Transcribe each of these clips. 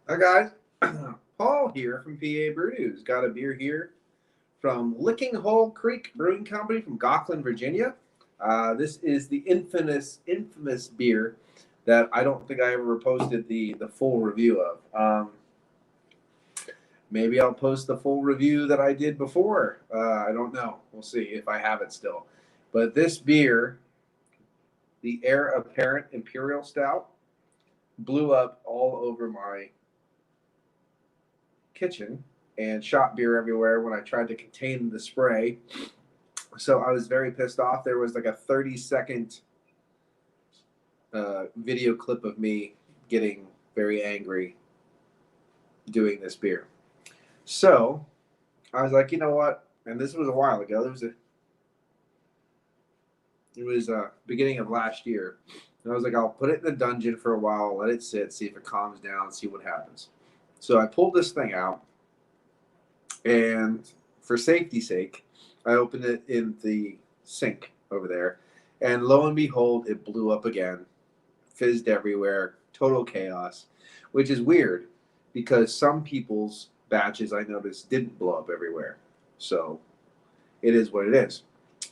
Hi guys, Paul here from PABrewNews. Got a beer here from Lickinghole Creek Brewing Company from Gauquelin, Virginia. This is the infamous beer that I don't think I ever posted the full review of. Maybe I'll post the full review that I did before. I don't know. We'll see if I have it still. But this beer, the Heir Apparent Imperial Stout, blew up all over my kitchen and shot beer everywhere when I tried to contain the spray. So I was very pissed off. There was like a 30-second video clip of me getting very angry doing this beer. So I was like, you know what? And this was a while ago. It was beginning of last year. And I was like, I'll put it in the dungeon for a while, let it sit, see if it calms down, see what happens. So I pulled this thing out, and for safety's sake, I opened it in the sink over there, and lo and behold, it blew up again, fizzed everywhere, total chaos, which is weird because some people's batches I noticed didn't blow up everywhere. So it is what it is.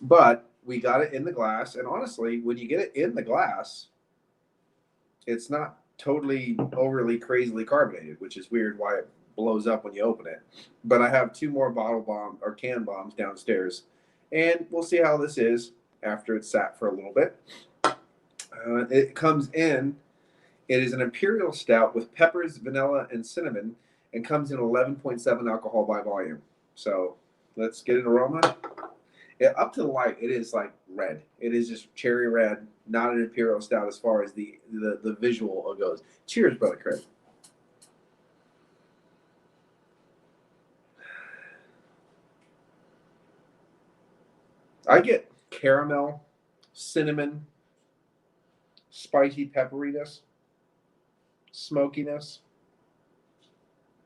But we got it in the glass, and honestly, when you get it in the glass, it's not totally overly crazily carbonated, which is weird why it blows up when you open it. But I have two more bottle bomb or can bombs downstairs, and we'll see how this is after it's sat for a little bit. It comes in. It is an imperial stout with peppers, vanilla, and cinnamon, and comes in 11.7 alcohol by volume. So let's get an aroma. Up to the light, it is like red. It is just cherry red, not an imperial stout as far as the visual goes. Cheers, brother Craig. I get caramel, cinnamon, spicy pepperiness, smokiness,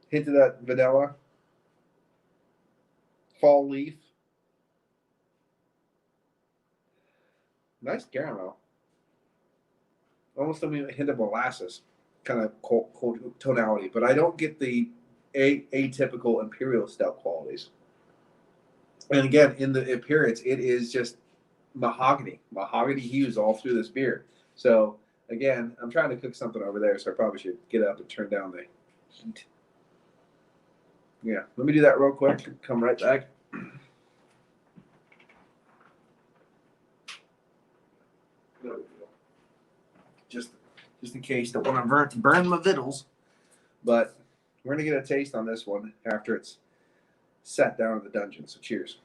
hint of that vanilla, fall leaf. Nice caramel. Almost a hint of molasses, kind of cold tonality, but I don't get the atypical imperial stout qualities. And again, in the appearance, it is just mahogany hues all through this beer. So again, I'm trying to cook something over there, so I probably should get up and turn down the heat. Yeah, let me do that real quick. Come right back. Just in case don't want to burn my vittles. But we're gonna get a taste on this one after it's sat down in the dungeon. So cheers.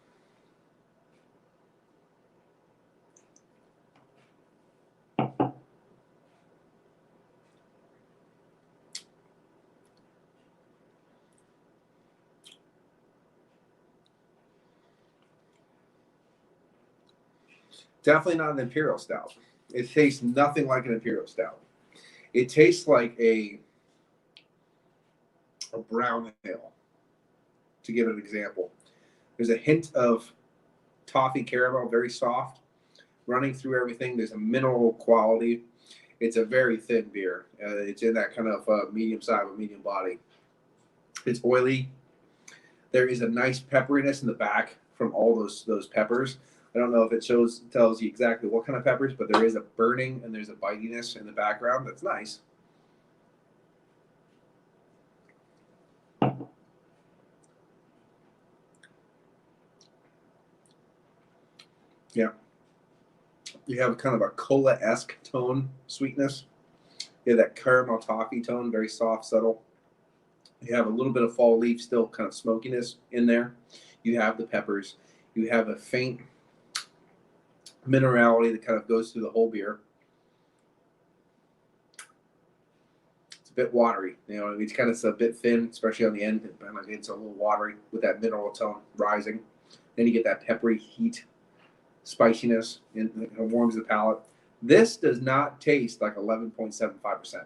Definitely not an imperial stout. It tastes nothing like an imperial stout. It tastes like a brown ale, to give an example. There's a hint of toffee caramel, very soft, running through everything. There's a mineral quality. It's a very thin beer. It's in that kind of medium size, medium body. It's oily. There is a nice pepperiness in the back from all those peppers. I don't know if it tells you exactly what kind of peppers, but there is a burning and there's a bitiness in the background that's nice. Yeah. You have kind of a cola-esque tone sweetness. You have that caramel toffee tone, very soft, subtle. You have a little bit of fall leaf, still kind of smokiness in there. You have the peppers. You have a faint minerality that kind of goes through the whole beer. It's a bit watery, it's kind of a bit thin, especially on the end. It's a little watery with that mineral tone rising. Then you get that peppery heat, spiciness, and it warms the palate. This does not taste like 11.75%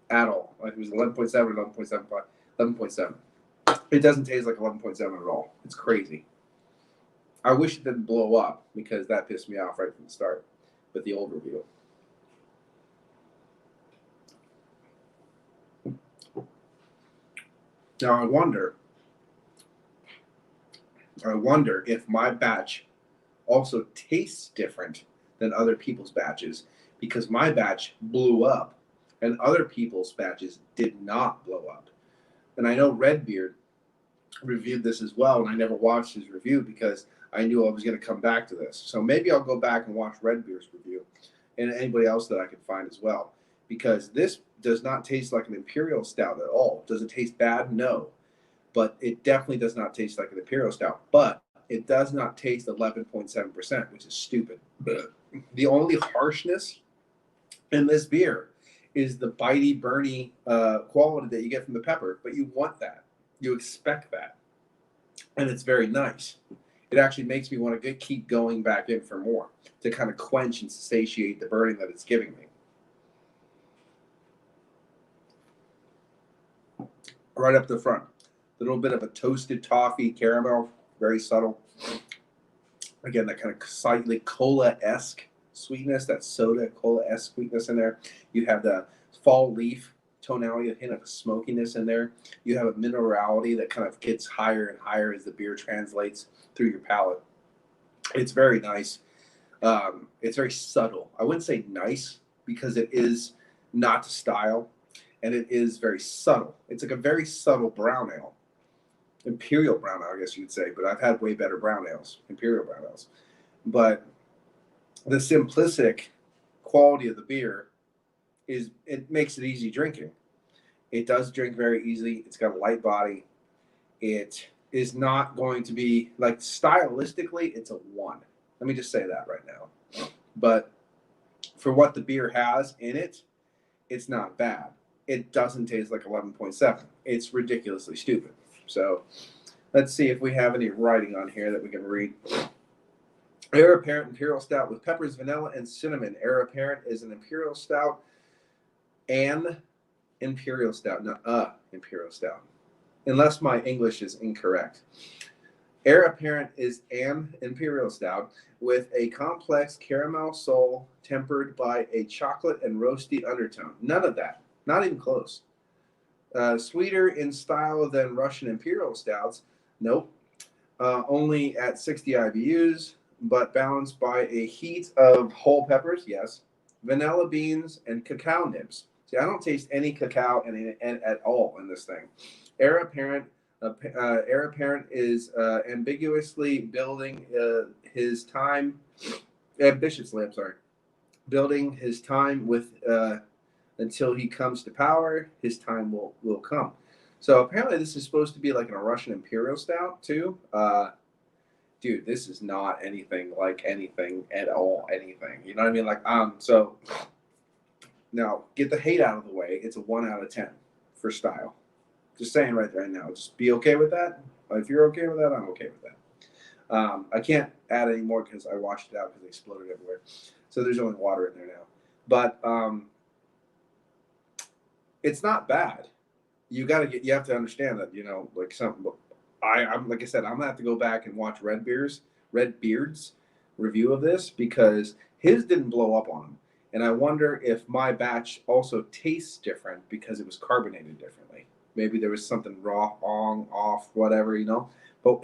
at all. Like it was 11.7, 11.75, 11.7. It doesn't taste like 11.7 at all. It's crazy. I wish it didn't blow up because that pissed me off right from the start. But the old review. Now I wonder if my batch also tastes different than other people's batches because my batch blew up and other people's batches did not blow up. And I know Redbeard reviewed this as well, and I never watched his review because I knew I was going to come back to this. So maybe I'll go back and watch Redbeard's review and anybody else that I can find as well, because this does not taste like an Imperial Stout at all. Does it taste bad? No. But it definitely does not taste like an Imperial Stout. But it does not taste 11.7%, which is stupid. The only harshness in this beer is the bitey, burny quality that you get from the pepper, but you want that. You expect that. And it's very nice. It actually makes me want to keep going back in for more to kind of quench and satiate the burning that it's giving me. Right up the front, a little bit of a toasted toffee caramel, very subtle. Again, that kind of slightly cola-esque sweetness, that soda cola-esque sweetness in there. You have the fall leaf tonality, a hint of smokiness in there. You have a minerality that kind of gets higher and higher as the beer translates through your palate. It's very nice. It's very subtle. I wouldn't say nice because it is not to style, and it is very subtle. It's like a very subtle brown ale. Imperial brown ale, I guess you could say, but I've had way better brown ales, Imperial brown ales. But the simplistic quality of the beer it makes it easy drinking. It does drink very easily. It's got a light body. It is not going to be, like, stylistically, it's a 1. Let me just say that right now. But for what the beer has in it, it's not bad. It doesn't taste like 11.7. It's ridiculously stupid. So let's see if we have any writing on here that we can read. Heir Apparent Imperial Stout with peppers, vanilla, and cinnamon. Heir Apparent is an Imperial Stout and Imperial Stout, not Imperial Stout, unless my English is incorrect. Heir Apparent is an Imperial Stout with a complex caramel soul tempered by a chocolate and roasty undertone. None of that. Not even close. Sweeter in style than Russian Imperial Stouts. Nope. Only at 60 IBUs, but balanced by a heat of whole peppers, yes, vanilla beans, and cacao nibs. See, I don't taste any cacao at all in this thing. Heir Apparent is ambitiously building his time with until he comes to power. His time will come. So apparently this is supposed to be like a Russian Imperial Stout too. Dude, this is not anything like anything at all. Anything, you know what I mean? Like so. Now, get the hate out of the way. It's a 1 out of 10 for style. Just saying right now. Just be okay with that. If you're okay with that, I'm okay with that. I can't add any more because I washed it out because it exploded everywhere. So there's only water in there now. But it's not bad. You have to understand that, like something. I'm like I said, I'm gonna have to go back and watch Redbeard's review of this because his didn't blow up on him. And I wonder if my batch also tastes different because it was carbonated differently. Maybe there was something wrong, off, whatever, But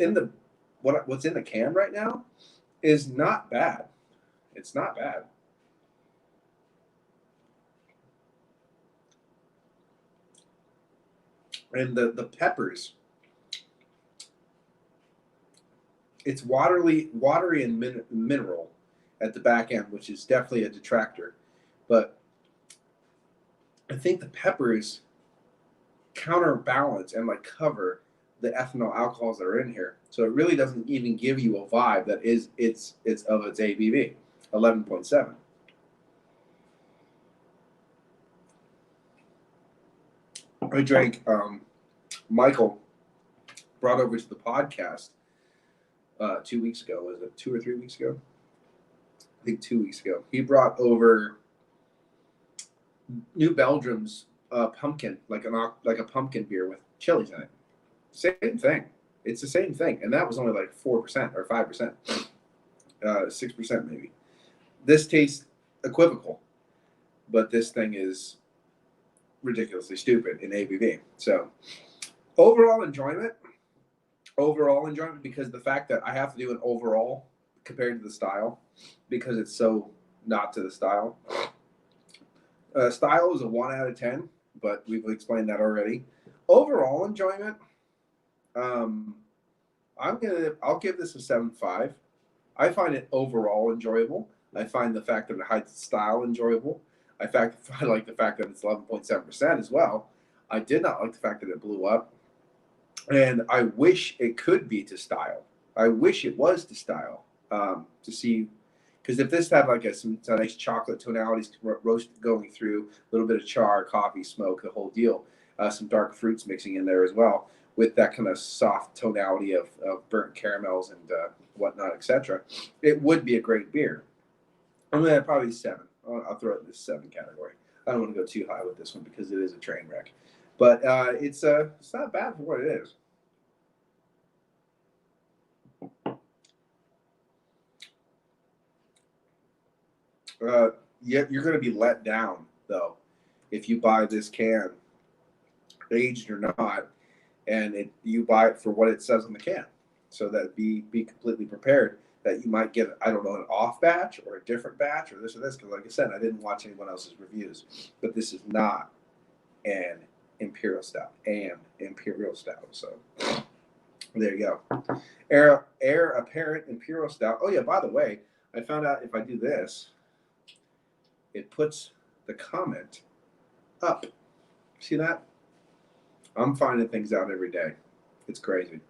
what's in the can right now is not bad. It's not bad. And the peppers, it's watery and mineral at the back end, which is definitely a detractor. But I think the peppers counterbalance and cover the ethanol alcohols that are in here. So it really doesn't even give you a vibe that it's of its ABV, 11.7. I drank, Michael brought over to the podcast 2 weeks ago. Was it 2 or 3 weeks ago? I think 2 weeks ago. He brought over New Belgium's pumpkin, like a pumpkin beer with chilies in it. Same thing. It's the same thing, and that was only like 4% or 5%, 6% maybe. This tastes equivocal, but this thing is ridiculously stupid in ABV. So Overall enjoyment. Overall enjoyment because the fact that I have to do an overall compared to the style because it's so not to the style. Style is a 1 out of 10, but we've explained that already. Overall enjoyment, um, I'll give this a 7.5. I find it overall enjoyable. I find the fact that it hides the style enjoyable. I like the fact that it's 11.7% as well. I did not like the fact that it blew up. And I wish it could be to style. I wish it was to style to see, because if this had like some nice chocolate tonalities roasted going through, a little bit of char, coffee, smoke, the whole deal, some dark fruits mixing in there as well, with that kind of soft tonality of burnt caramels and whatnot, etc., it would be a great beer. I'm gonna probably 7. I'll throw it in this 7 category. I don't want to go too high with this one because it is a train wreck, but it's not bad for what it is. Yeah, you're going to be let down though if you buy this can, aged or not, and you buy it for what it says on the can. So that be completely prepared that you might get, I don't know, an off batch or a different batch or this or this. Because like I said, I didn't watch anyone else's reviews, but this is not an Imperial Stout, So there you go. Heir Apparent Imperial Stout. Oh yeah, by the way, I found out if I do this, it puts the comment up. See that? I'm finding things out every day. It's crazy.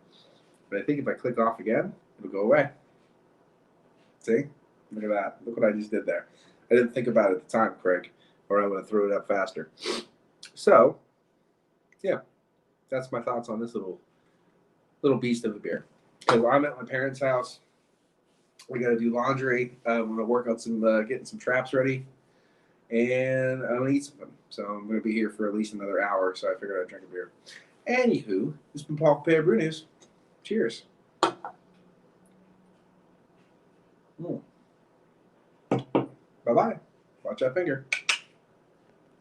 But I think if I click off again, it'll go away. See? Look at that. Look what I just did there. I didn't think about it at the time, Craig, or I would have thrown it up faster. So, yeah, that's my thoughts on this little beast of a beer. Because I'm at my parents' house. We got to do laundry. I'm going to work on some getting some traps ready. And I'm going to eat something. So I'm going to be here for at least another hour. So I figured I'd drink a beer. Anywho, this has been Paul from PABrewNews. Cheers. Bye-bye. Watch that finger.